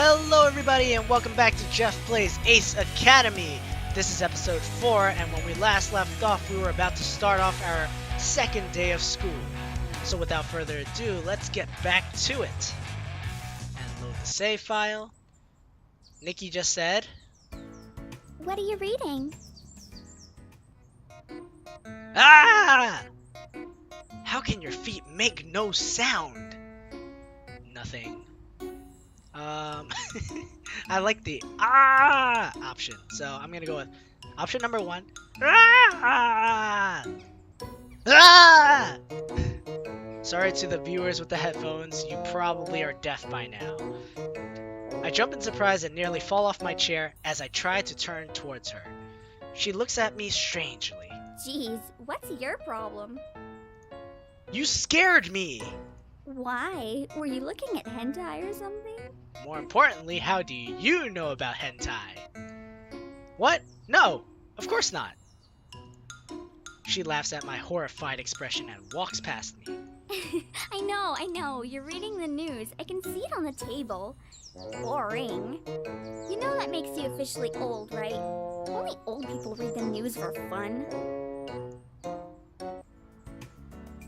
Hello everybody and welcome back to Jeff Plays Ace Academy. This is episode 4 and when we last left off we were about to start off our second day of school. So without further ado, let's get back to it. And load the save file. Nikki just said... What are you reading? Ah! How can your feet make no sound? Nothing. I like the option, so I'm gonna go with option number 1. Sorry to the viewers with the headphones, you probably are deaf by now. I jump in surprise and nearly fall off my chair as I try to turn towards her. She looks at me strangely. Jeez, what's your problem? You scared me! Why? Were you looking at hentai or something? More importantly, how do you know about hentai? What? No, of course not. She laughs at my horrified expression and walks past me. I know. You're reading the news. I can see it on the table. Boring. You know that makes you officially old, right? Only old people read the news for fun.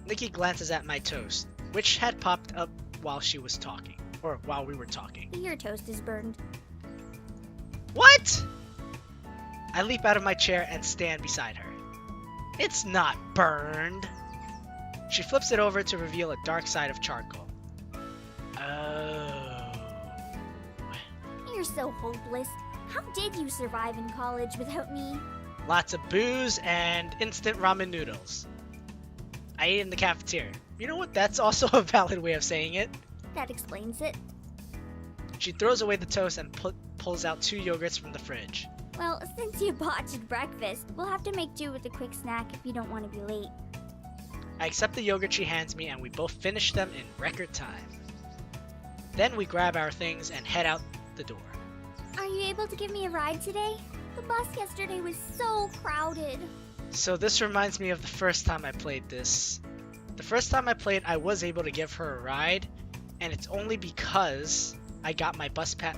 Nikki glances at my toast, which had popped up while she was talking. Or while we were talking. Your toast is burned. What? I leap out of my chair and stand beside her. It's not burned. She flips it over to reveal a dark side of charcoal. Oh. You're so hopeless. How did you survive in college without me? Lots of booze and instant ramen noodles. I ate in the cafeteria. You know what? That's also a valid way of saying it. That explains it. She throws away the toast and pulls out 2 yogurts from the fridge. Well, since you botched breakfast, we'll have to make do with a quick snack if you don't want to be late. I accept the yogurt she hands me and we both finish them in record time. Then we grab our things and head out the door. Are you able to give me a ride today? The bus yesterday was so crowded. So this reminds me of the first time I played this. The first time I played, I was able to give her a ride, and it's only because I got my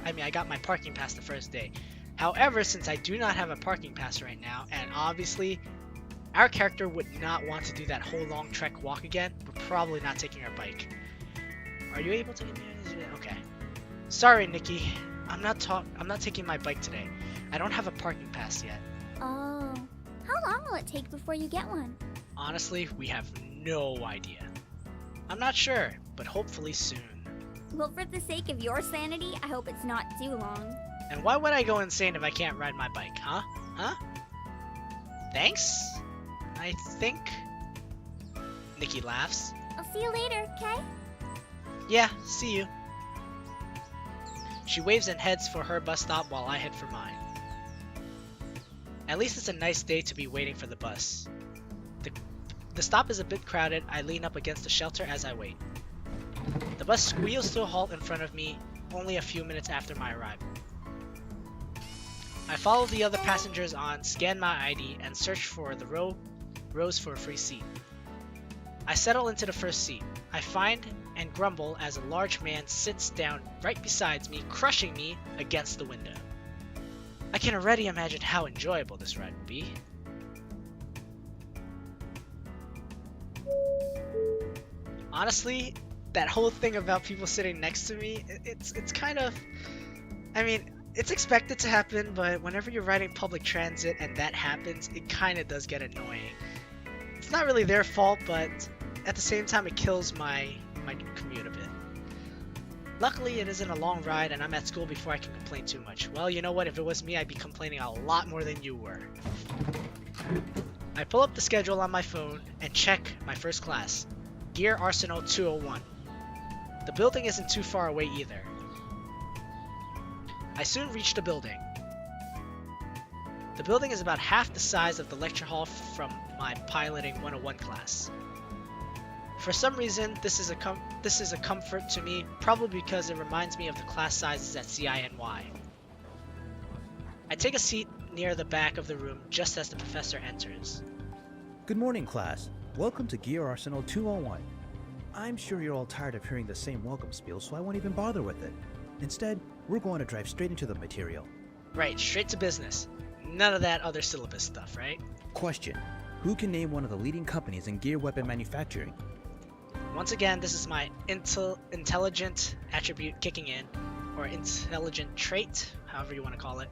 I got my parking pass the first day. However, since I do not have a parking pass right now, and obviously our character would not want to do that whole long trek walk again, we're probably not taking our bike. Are you able to give me okay. Sorry, Nikki. I'm not taking my bike today. I don't have a parking pass yet. Oh. How long will it take before you get one? Honestly, we have no idea. I'm not sure, but hopefully soon. Well, for the sake of your sanity, I hope it's not too long. And why would I go insane if I can't ride my bike, huh? Thanks? I think... Nikki laughs. I'll see you later, okay? Yeah, see you. She waves and heads for her bus stop while I head for mine. At least it's a nice day to be waiting for the bus. The stop is a bit crowded. I lean up against the shelter as I wait. The bus squeals to a halt in front of me only a few minutes after my arrival. I follow the other passengers on, scan my ID, and search for the rows for a free seat. I settle into the first seat. I find and grumble as a large man sits down right beside me, crushing me against the window. I can already imagine how enjoyable this ride would be. Honestly, that whole thing about people sitting next to me, it's kind of... I mean, it's expected to happen, but whenever you're riding public transit and that happens, it kind of does get annoying. It's not really their fault, but at the same time it kills my commute a bit. Luckily, it isn't a long ride and I'm at school before I can complain too much. Well, you know what? If it was me, I'd be complaining a lot more than you were. I pull up the schedule on my phone and check my first class, Gear Arsenal 201. The building isn't too far away either. I soon reach the building. The building is about half the size of the lecture hall from my Piloting 101 class. For some reason, this is a comfort to me, probably because it reminds me of the class sizes at CINY. I take a seat near the back of the room just as the professor enters. Good morning, class. Welcome to Gear Arsenal 201. I'm sure you're all tired of hearing the same welcome spiel, so I won't even bother with it. Instead, we're going to drive straight into the material. Right, straight to business. None of that other syllabus stuff, right? Question: who can name one of the leading companies in gear weapon manufacturing? Once again, this is my intelligent attribute kicking in, or intelligent trait, however you want to call it.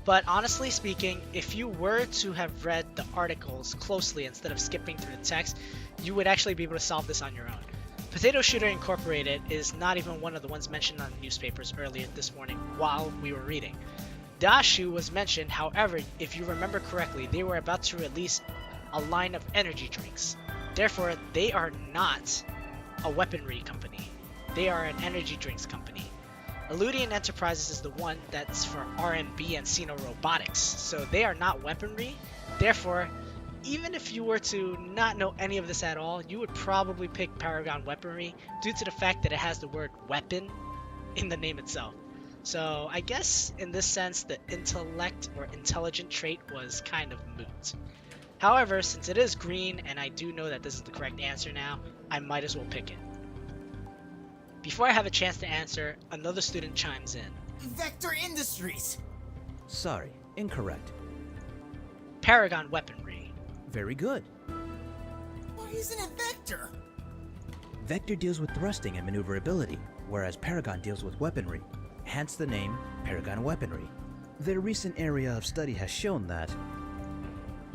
But honestly speaking, if you were to have read the articles closely instead of skipping through the text, you would actually be able to solve this on your own. Potato Shooter Incorporated is not even one of the ones mentioned on the newspapers earlier this morning while we were reading. Dashu was mentioned, however, if you remember correctly, they were about to release a line of energy drinks. Therefore, they are not a weaponry company. They are an energy drinks company. Eludian Enterprises is the one that's for R&B and Cenorobotics, so they are not weaponry. Therefore, even if you were to not know any of this at all, you would probably pick Paragon Weaponry due to the fact that it has the word weapon in the name itself. So I guess in this sense, the intellect or intelligent trait was kind of moot. However, since it is green and I do know that this is the correct answer now, I might as well pick it. Before I have a chance to answer, another student chimes in. Vector Industries! Sorry, incorrect. Paragon Weaponry. Very good. Why isn't it Vector? Vector deals with thrusting and maneuverability, whereas Paragon deals with weaponry, hence the name Paragon Weaponry. Their recent area of study has shown that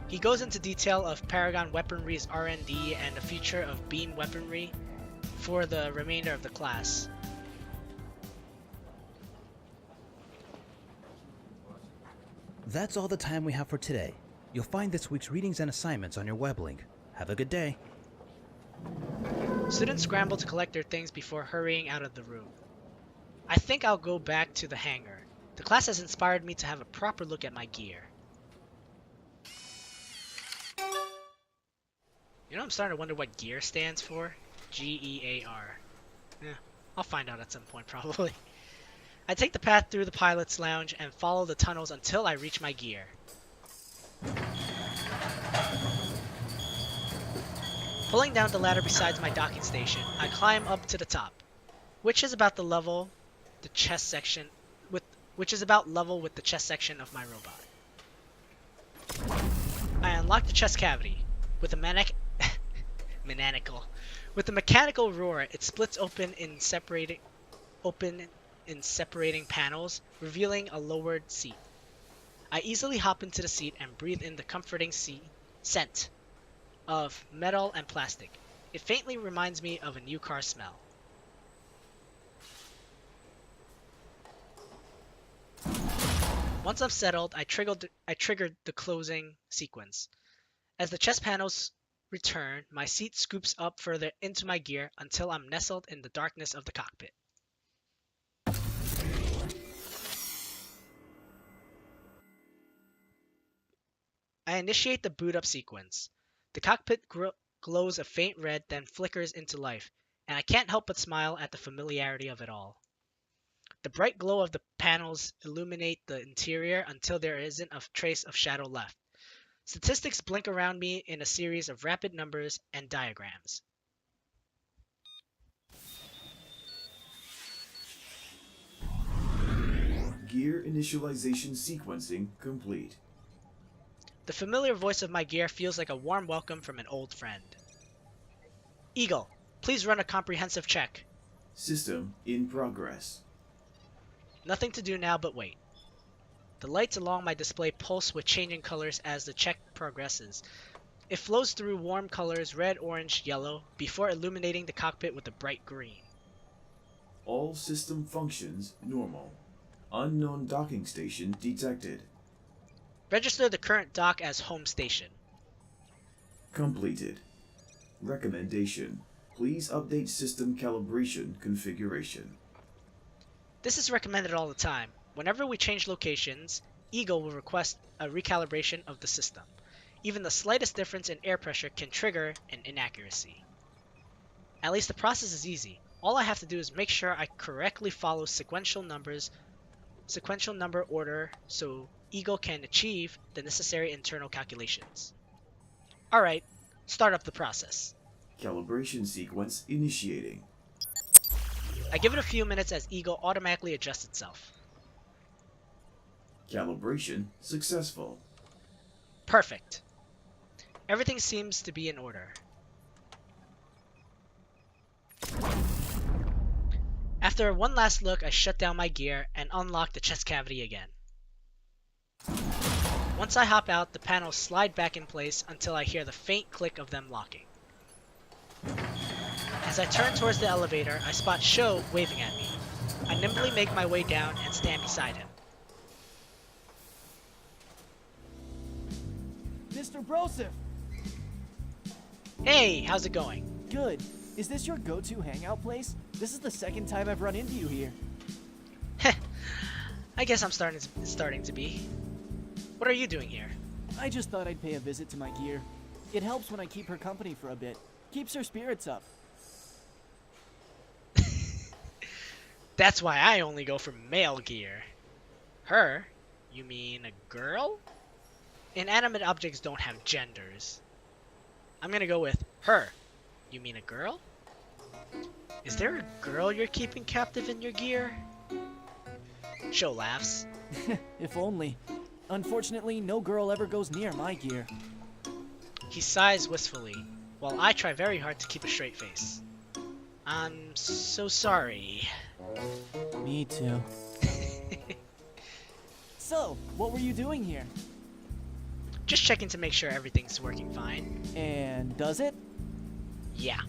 He goes into detail of Paragon Weaponry's R&D and the future of beam weaponry for the remainder of the class. that's all the time we have for today. You'll find this week's readings and assignments on your web link. Have a good day. Students scramble to collect their things before hurrying out of the room. I think I'll go back to the hangar. The class has inspired me to have a proper look at my gear. You know, I'm starting to wonder what gear stands for. G-E-A-R. I'll find out at some point, probably. I take the path through the pilot's lounge and follow the tunnels until I reach my gear. Pulling down the ladder beside my docking station, I climb up to the top, which is about level with the chest section of my robot. I unlock the chest cavity with a mechanical roar. It splits open in separating panels, revealing a lowered seat. I easily hop into the seat and breathe in the comforting scent of metal and plastic. It faintly reminds me of a new car smell. Once I'm settled, I triggered the closing sequence. As the chest panels return, my seat scoops up further into my gear until I'm nestled in the darkness of the cockpit. I initiate the boot up sequence. The cockpit glows a faint red, then flickers into life, and I can't help but smile at the familiarity of it all. The bright glow of the panels illuminate the interior until there isn't a trace of shadow left. Statistics blink around me in a series of rapid numbers and diagrams. Gear initialization sequencing complete. The familiar voice of my gear feels like a warm welcome from an old friend. Eagle, please run a comprehensive check. System in progress. Nothing to do now but wait. The lights along my display pulse with changing colors as the check progresses. It flows through warm colors red, orange, yellow, before illuminating the cockpit with a bright green. All system functions normal. Unknown docking station detected. Register the current dock as home station. Completed. Recommendation. Please update system calibration configuration. This is recommended all the time. Whenever we change locations, Eagle will request a recalibration of the system. Even the slightest difference in air pressure can trigger an inaccuracy. At least the process is easy. All I have to do is make sure I correctly follow sequential number order so Eagle can achieve the necessary internal calculations. Alright, start up the process. Calibration sequence initiating. I give it a few minutes as Eagle automatically adjusts itself. Calibration successful. Perfect. Everything seems to be in order. After one last look, I shut down my gear and unlock the chest cavity again. Once I hop out, the panels slide back in place until I hear the faint click of them locking. As I turn towards the elevator, I spot Shou waving at me. I nimbly make my way down and stand beside him. Mr. Broseph! Hey, how's it going? Good. Is this your go-to hangout place? This is the second time I've run into you here. Heh, I guess I'm starting to be. What are you doing here? I just thought I'd pay a visit to my gear. It helps when I keep her company for a bit. Keeps her spirits up. That's why I only go for male gear. Her? You mean a girl? Inanimate objects don't have genders. I'm gonna go with her. You mean a girl? Is there a girl you're keeping captive in your gear? Shou laughs. If only. Unfortunately, no girl ever goes near my gear. He sighs wistfully, while I try very hard to keep a straight face. I'm so sorry. Me too. So, what were you doing here? Just checking to make sure everything's working fine. And does it? Yeah.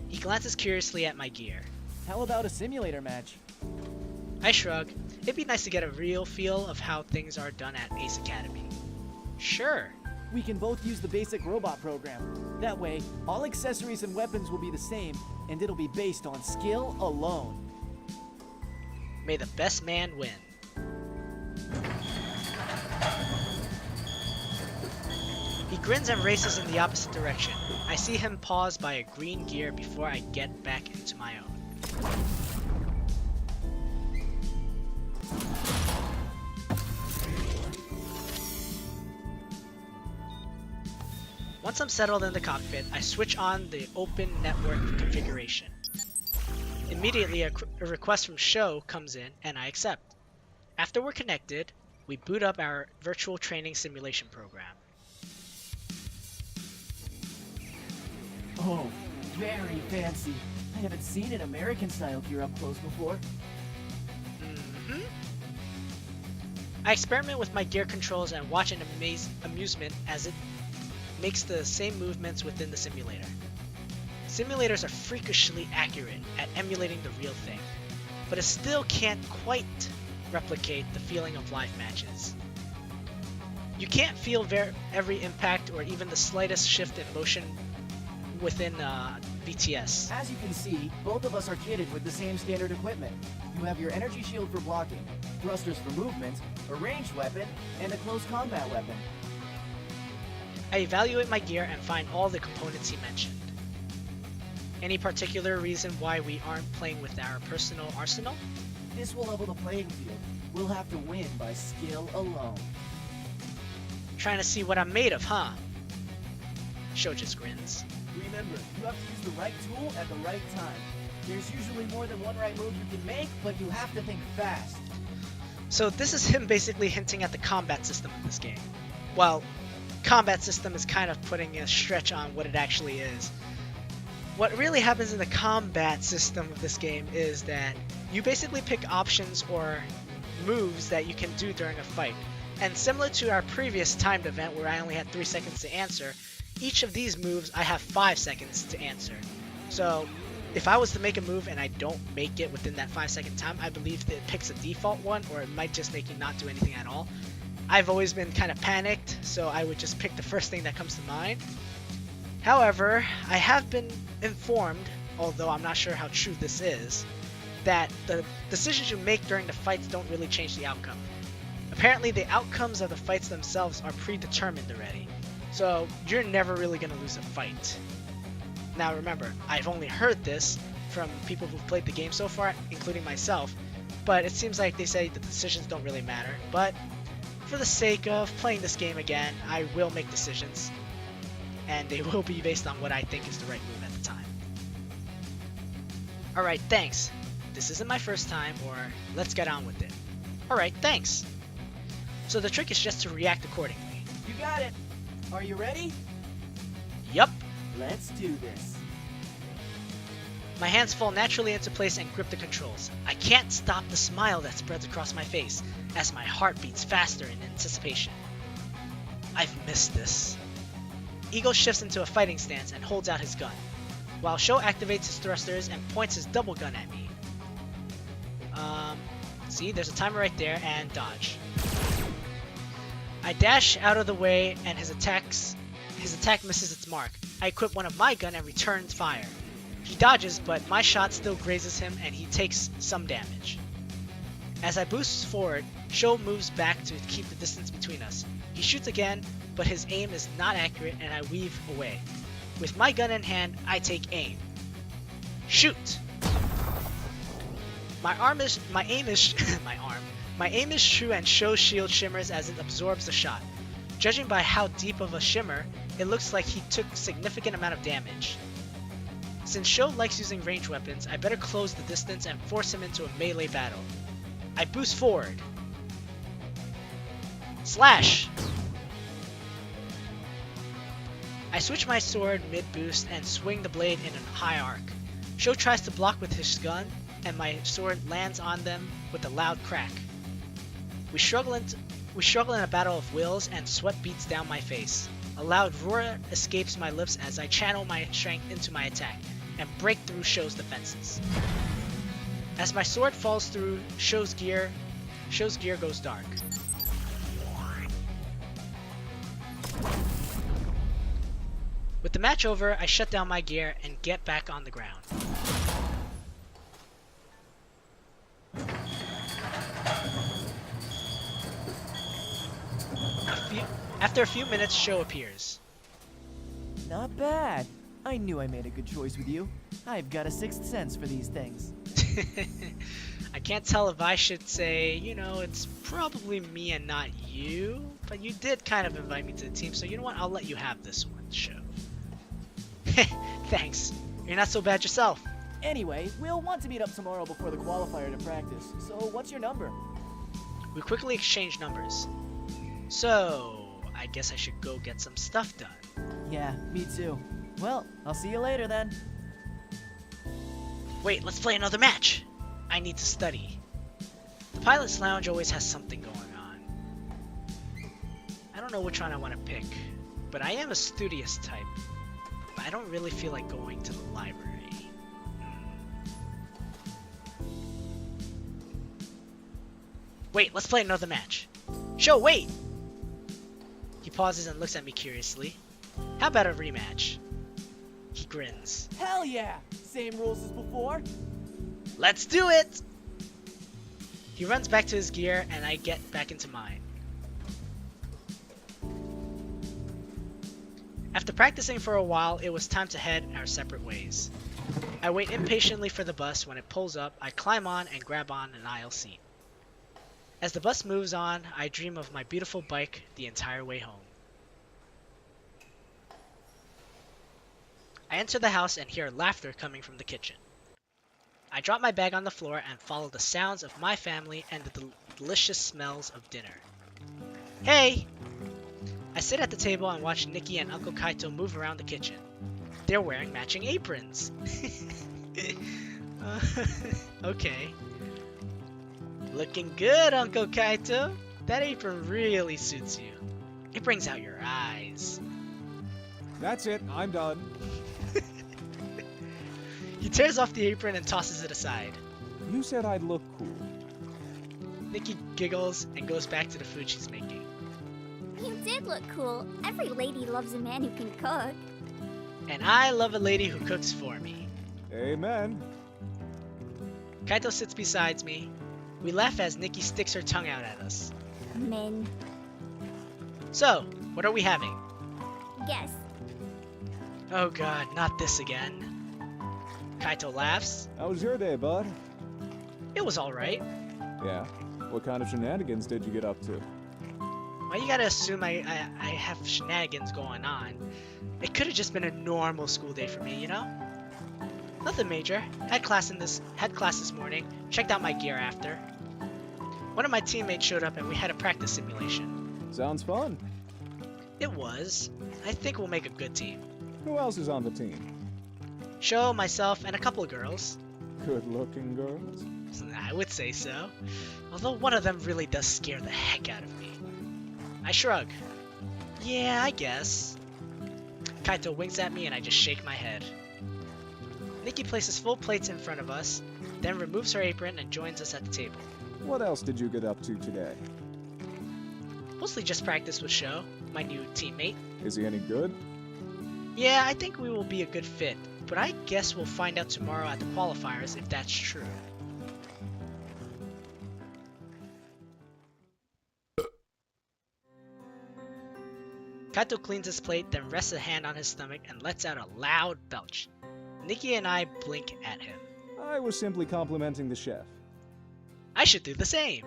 He glances curiously at my gear. How about a simulator match? I shrug. It'd be nice to get a real feel of how things are done at Ace Academy. Sure. We can both use the basic robot program. That way, all accessories and weapons will be the same, and it'll be based on skill alone. May the best man win. He grins and races in the opposite direction. I see him pause by a green gear before I get back into my own. Once I'm settled in the cockpit, I switch on the open network configuration. Immediately, a request from Shou comes in, and I accept. After we're connected, we boot up our virtual training simulation program. Oh, very fancy. I haven't seen an American-style gear up close before. Mm-hmm. I experiment with my gear controls and watch in amusement as it makes the same movements within the simulator. Simulators are freakishly accurate at emulating the real thing, but it still can't quite replicate the feeling of live matches. You can't feel every impact or even the slightest shift in motion within VTS. As you can see, both of us are kitted with the same standard equipment. You have your energy shield for blocking, thrusters for movement, a ranged weapon, and a close combat weapon. I evaluate my gear and find all the components he mentioned. Any particular reason why we aren't playing with our personal arsenal? This will level the playing field. We'll have to win by skill alone. Trying to see what I'm made of, huh? Shou just grins. Remember, you have to use the right tool at the right time. There's usually more than one right move you can make, but you have to think fast. So this is him basically hinting at the combat system of this game. Well, combat system is kind of putting a stretch on what it actually is. What really happens in the combat system of this game is that you basically pick options or moves that you can do during a fight. And similar to our previous timed event where I only had 3 seconds to answer, each of these moves I have 5 seconds to answer. So if I was to make a move and I don't make it within that 5-second time, I believe that it picks a default one, or it might just make you not do anything at all. I've always been kind of panicked, so I would just pick the first thing that comes to mind. However, I have been informed, although I'm not sure how true this is, that the decisions you make during the fights don't really change the outcome. Apparently, the outcomes of the fights themselves are predetermined already, so you're never really going to lose a fight. Now remember, I've only heard this from people who've played the game so far, including myself, but it seems like they say the decisions don't really matter. But for the sake of playing this game again, I will make decisions, and they will be based on what I think is the right move at the time. Alright, thanks. This isn't my first time, or let's get on with it. Alright, thanks. So the trick is just to react accordingly. You got it. Are you ready? Yup. Let's do this. My hands fall naturally into place and grip the controls. I can't stop the smile that spreads across my face as my heart beats faster in anticipation. I've missed this. Eagle shifts into a fighting stance and holds out his gun, while Shou activates his thrusters and points his double gun at me. See, there's a timer right there, and dodge. I dash out of the way and his attack misses its mark. I equip one of my gun and return fire. He dodges, but my shot still grazes him and he takes some damage. As I boost forward, Shou moves back to keep the distance between us. He shoots again, but his aim is not accurate and I weave away. With my gun in hand, I take aim. Shoot! My aim is Shou, and Shou's shield shimmers as it absorbs the shot. Judging by how deep of a shimmer, it looks like he took a significant amount of damage. Since Shou likes using ranged weapons, I better close the distance and force him into a melee battle. I boost forward. Slash! I switch my sword mid-boost and swing the blade in a high arc. Shou tries to block with his gun, and my sword lands on them with a loud crack. We struggle in a battle of wills, and sweat beats down my face. A loud roar escapes my lips as I channel my strength into my attack and break through Shou's defenses. As my sword falls through Shou's gear goes dark. With the match over, I shut down my gear and get back on the ground. After a few minutes, Shou appears. Not bad. I knew I made a good choice with you. I've got a sixth sense for these things. I can't tell if I should say, it's probably me and not you, but you did kind of invite me to the team, so you know what? I'll let you have this one, Shou. Thanks. You're not so bad yourself. Anyway, we'll want to meet up tomorrow before the qualifier to practice. So what's your number? We quickly exchange numbers. So, I guess I should go get some stuff done. Yeah, me too. Well, I'll see you later then. Wait, let's play another match. I need to study. The pilot's lounge always has something going on. I don't know which one I want to pick, but I am a studious type. But I don't really feel like going to the library. Wait, let's play another match. Shou, wait! He pauses and looks at me curiously. How about a rematch? He grins. Hell yeah! Same rules as before? Let's do it! He runs back to his gear and I get back into mine. After practicing for a while, it was time to head our separate ways. I wait impatiently for the bus. When it pulls up, I climb on and grab on an aisle seat. As the bus moves on, I dream of my beautiful bike the entire way home. I enter the house and hear laughter coming from the kitchen. I drop my bag on the floor and follow the sounds of my family and the delicious smells of dinner. Hey! I sit at the table and watch Nikki and Uncle Kaito move around the kitchen. They're wearing matching aprons. Okay. Looking good, Uncle Kaito. That apron really suits you. It brings out your eyes. That's it, I'm done. He tears off the apron and tosses it aside. You said I'd look cool. Nikki giggles and goes back to the food she's making. You did look cool. Every lady loves a man who can cook. And I love a lady who cooks for me. Amen. Kaito sits beside me. We laugh as Nikki sticks her tongue out at us. Men. So, what are we having? Guess. Oh god, not this again. Kaito laughs. How was your day, bud? It was alright. Yeah. What kind of shenanigans did you get up to? Why you gotta assume I have shenanigans going on? It could have just been a normal school day for me, you know? Nothing major. Had class this morning. Checked out my gear after. One of my teammates showed up and we had a practice simulation. Sounds fun. It was. I think we'll make a good team. Who else is on the team? Shou, myself, and a couple of girls. Good-looking girls? I would say so. Although one of them really does scare the heck out of me. I shrug. Yeah, I guess. Kaito winks at me and I just shake my head. Nikki places full plates in front of us, then removes her apron and joins us at the table. What else did you get up to today? Mostly just practice with Shou, my new teammate. Is he any good? Yeah, I think we will be a good fit, but I guess we'll find out tomorrow at the qualifiers if that's true. Kaito cleans his plate, then rests a hand on his stomach and lets out a loud belch. Nikki and I blink at him. I was simply complimenting the chef. I should do the same.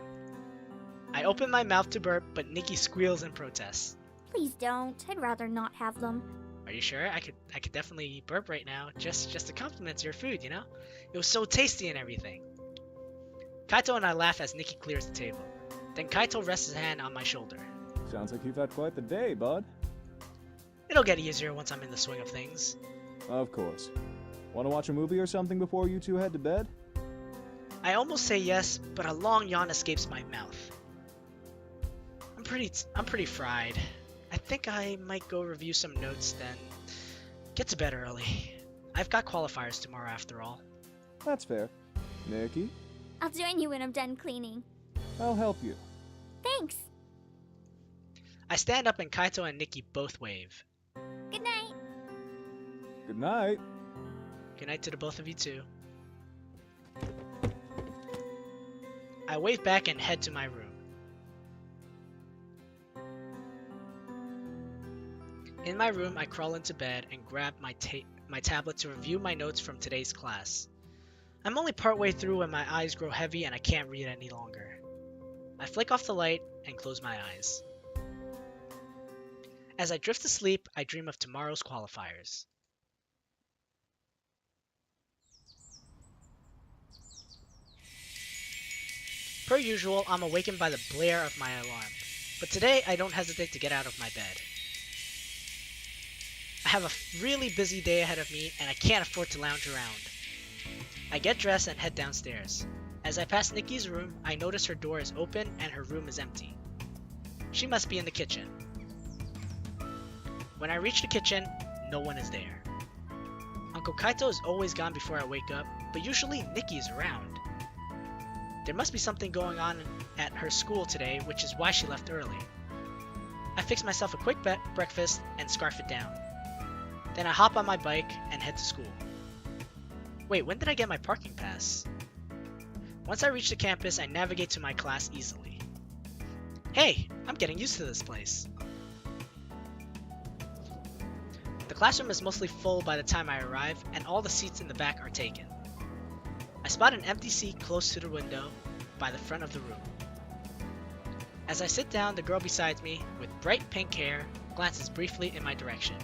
I open my mouth to burp, but Nikki squeals in protest. Please don't. I'd rather not have them. Are you sure? I could definitely burp right now, just to compliment your food, you know? It was so tasty and everything. Kaito and I laugh as Nikki clears the table. Then Kaito rests his hand on my shoulder. Sounds like you've had quite the day, bud. It'll get easier once I'm in the swing of things. Of course. Want to watch a movie or something before you two head to bed? I almost say yes, but a long yawn escapes my mouth. I'm pretty fried. I think I might go review some notes then. Get to bed early. I've got qualifiers tomorrow after all. That's fair. Nikki, I'll join you when I'm done cleaning. I'll help you. Thanks. I stand up and Kaito and Nikki both wave. Good night. Good night. Good night to the both of you too. I wave back and head to my room. In my room, I crawl into bed and grab my tablet to review my notes from today's class. I'm only partway through when my eyes grow heavy and I can't read any longer. I flick off the light and close my eyes. As I drift to sleep, I dream of tomorrow's qualifiers. Per usual, I'm awakened by the blare of my alarm, but today I don't hesitate to get out of my bed. I have a really busy day ahead of me and I can't afford to lounge around. I get dressed and head downstairs. As I pass Nikki's room, I notice her door is open and her room is empty. She must be in the kitchen. When I reach the kitchen, no one is there. Uncle Kaito is always gone before I wake up, but usually Nikki is around. There must be something going on at her school today, which is why she left early. I fix myself a quick breakfast and scarf it down. Then I hop on my bike and head to school. Wait, when did I get my parking pass? Once I reach the campus, I navigate to my class easily. Hey, I'm getting used to this place. The classroom is mostly full by the time I arrive, and all the seats in the back are taken. I spot an empty seat close to the window by the front of the room. As I sit down, the girl beside me, with bright pink hair, glances briefly in my direction.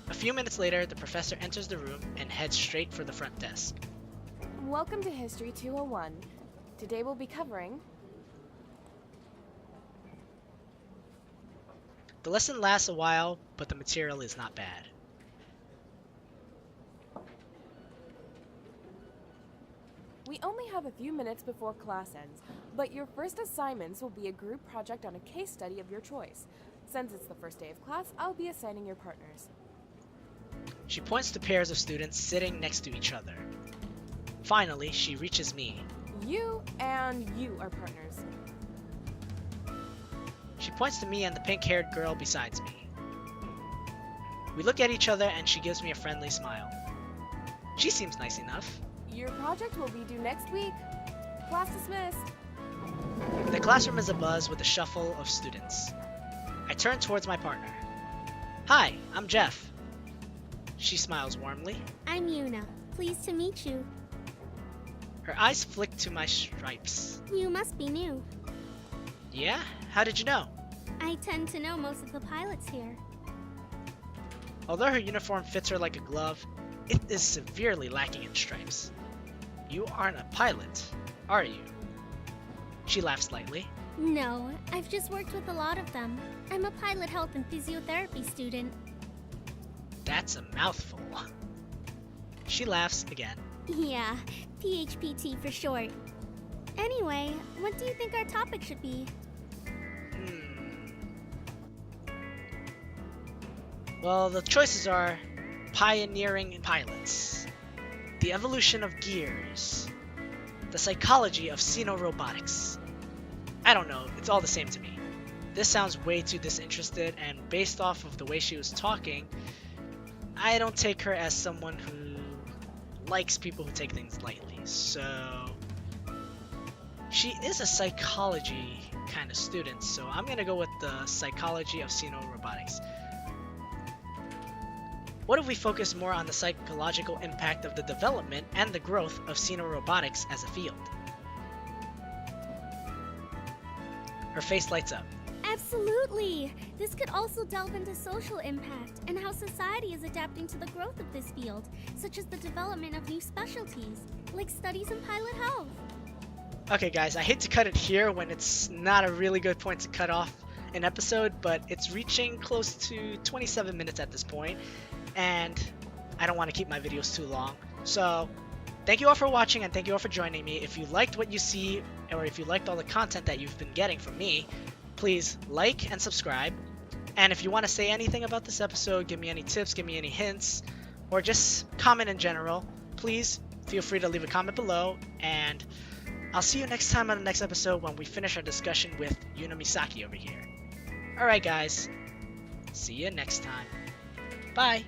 A few minutes later, the professor enters the room and heads straight for the front desk. Welcome to History 201. Today we'll be covering... The lesson lasts a while, but the material is not bad. We only have a few minutes before class ends, but your first assignments will be a group project on a case study of your choice. Since it's the first day of class, I'll be assigning your partners. She points to pairs of students sitting next to each other. Finally, she reaches me. You and you are partners. She points to me and the pink-haired girl beside me. We look at each other and she gives me a friendly smile. She seems nice enough. Your project will be due next week. Class dismissed. The classroom is abuzz with a shuffle of students. I turn towards my partner. Hi, I'm Jeff. She smiles warmly. I'm Yuna. Pleased to meet you. Her eyes flick to my stripes. You must be new. Yeah? How did you know? I tend to know most of the pilots here. Although her uniform fits her like a glove, it is severely lacking in stripes. You aren't a pilot, are you? She laughs lightly. No, I've just worked with a lot of them. I'm a pilot health and physiotherapy student. That's a mouthful. She laughs again. Yeah, PHPT for short. Anyway, what do you think our topic should be? Well, the choices are pioneering pilots, the evolution of gears, the psychology of Cenorobotics. I don't know, it's all the same to me. This sounds way too disinterested, and based off of the way she was talking, I don't take her as someone who likes people who take things lightly. So she is a psychology kind of student, so I'm gonna go with the psychology of Cenorobotics. What if we focus more on the psychological impact of the development and the growth of Cenorobotics as a field? Her face lights up. Absolutely! This could also delve into social impact and how society is adapting to the growth of this field, such as the development of new specialties, like studies in pilot health. Okay guys, I hate to cut it here when it's not a really good point to cut off an episode, but it's reaching close to 27 minutes at this point, and I don't want to keep my videos too long. So thank you all for watching, and thank you all for joining me. If you liked what you see, or if you liked all the content that you've been getting from me, please like and subscribe. And if you want to say anything about this episode, give me any tips, give me any hints, or just comment in general, please feel free to leave a comment below, and I'll see you next time on the next episode when we finish our discussion with Yuna Misaki over here. Alright guys, see you next time. Bye!